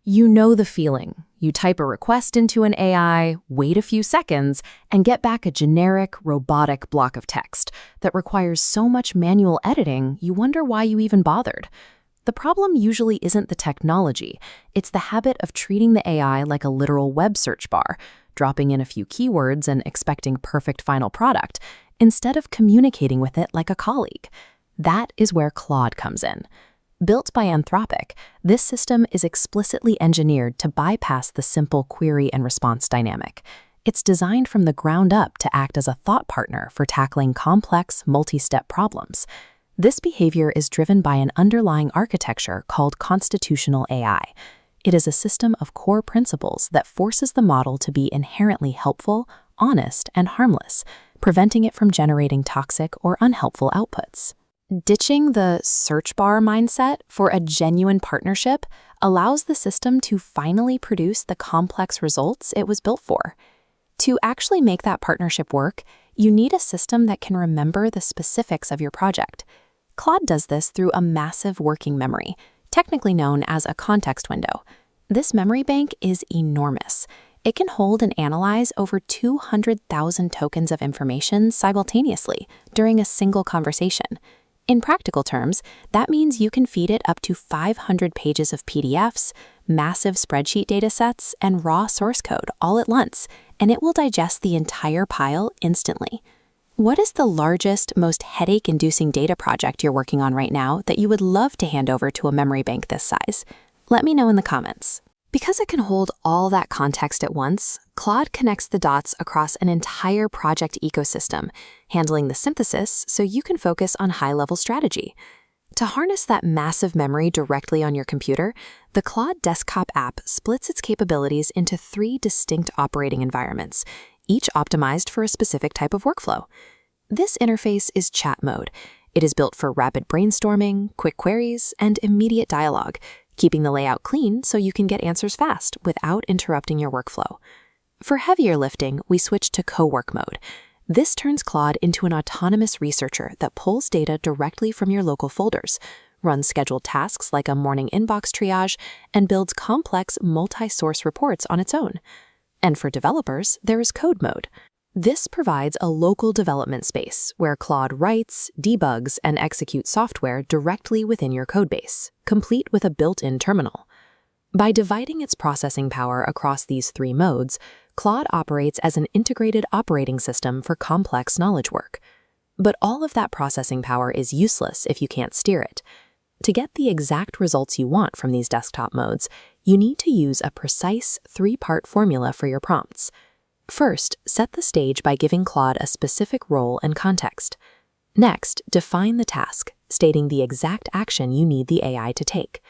You know the feeling. You type a request into an AI, wait a few seconds, and get back a generic, robotic block of text that requires so much manual editing, you wonder why you even bothered. The problem usually isn't the technology. It's the habit of treating the AI like a literal web search bar, dropping in a few keywords and expecting perfect final product, instead of communicating with it like a colleague. That is where Claude comes in. Built by Anthropic, this system is explicitly engineered to bypass the simple query and response dynamic. It's designed from the ground up to act as a thought partner for tackling complex, multi-step problems. This behavior is driven by an underlying architecture called constitutional AI. It is a system of core principles that forces the model to be inherently helpful, honest, and harmless, preventing it from generating toxic or unhelpful outputs. Ditching the search bar mindset for a genuine partnership allows the system to finally produce the complex results it was built for. To actually make that partnership work, you need a system that can remember the specifics of your project. Claude does this through a massive working memory, technically known as a context window. This memory bank is enormous. It can hold and analyze over 200,000 tokens of information simultaneously during a single conversation. In practical terms, that means you can feed it up to 500 pages of PDFs, massive spreadsheet datasets, and raw source code all at once, and it will digest the entire pile instantly. What is the largest, most headache-inducing data project you're working on right now that you would love to hand over to a memory bank this size? Let me know in the comments. Because it can hold all that context at once, Claude connects the dots across an entire project ecosystem, handling the synthesis so you can focus on high-level strategy. To harness that massive memory directly on your computer, the Claude Desktop app splits its capabilities into 3 distinct operating environments, each optimized for a specific type of workflow. This interface is chat mode. It is built for rapid brainstorming, quick queries, and immediate dialogue, keeping the layout clean so you can get answers fast without interrupting your workflow. For heavier lifting, we switch to Cowork mode. This turns Claude into an autonomous researcher that pulls data directly from your local folders, runs scheduled tasks like a morning inbox triage, and builds complex multi-source reports on its own. And for developers, there is Code mode. This provides a local development space where Claude writes, debugs, and executes software directly within your codebase, complete with a built-in terminal. By dividing its processing power across these 3 modes, Claude operates as an integrated operating system for complex knowledge work. But all of that processing power is useless if you can't steer it. To get the exact results you want from these desktop modes, you need to use a precise 3-part formula for your prompts. First, set the stage by giving Claude a specific role and context. Next, define the task, stating the exact action you need the AI to take.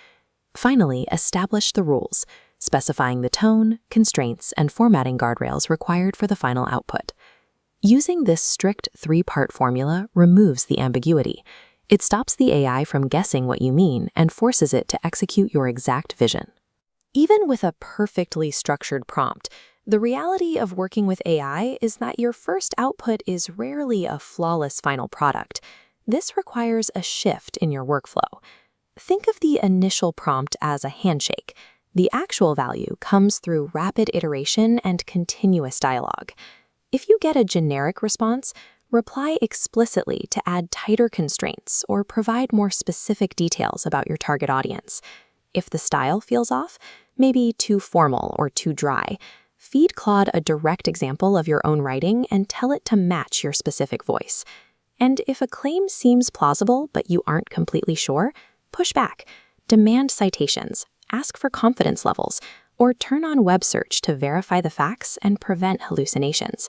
Finally, establish the rules, specifying the tone, constraints, and formatting guardrails required for the final output. Using this strict 3-part formula removes the ambiguity. It stops the AI from guessing what you mean and forces it to execute your exact vision. Even with a perfectly structured prompt, the reality of working with AI is that your first output is rarely a flawless final product. This requires a shift in your workflow. Think of the initial prompt as a handshake. The actual value comes through rapid iteration and continuous dialogue. If you get a generic response, reply explicitly to add tighter constraints or provide more specific details about your target audience. If the style feels off, maybe too formal or too dry, feed Claude a direct example of your own writing and tell it to match your specific voice. And if a claim seems plausible but you aren't completely sure, push back, demand citations, ask for confidence levels, or turn on web search to verify the facts and prevent hallucinations.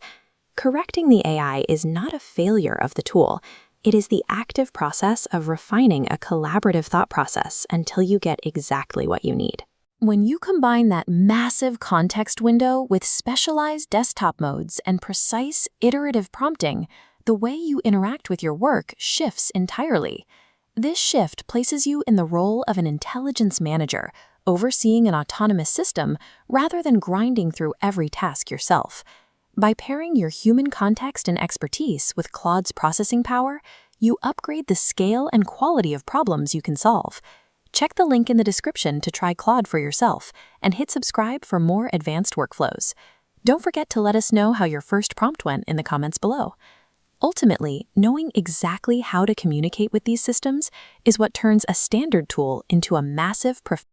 Correcting the AI is not a failure of the tool. It is the active process of refining a collaborative thought process until you get exactly what you need. When you combine that massive context window with specialized desktop modes and precise, iterative prompting, the way you interact with your work shifts entirely. This shift places you in the role of an intelligence manager, overseeing an autonomous system rather than grinding through every task yourself. By pairing your human context and expertise with Claude's processing power, you upgrade the scale and quality of problems you can solve. Check the link in the description to try Claude for yourself and hit subscribe for more advanced workflows. Don't forget to let us know how your first prompt went in the comments below. Ultimately, knowing exactly how to communicate with these systems is what turns a standard tool into a massive professional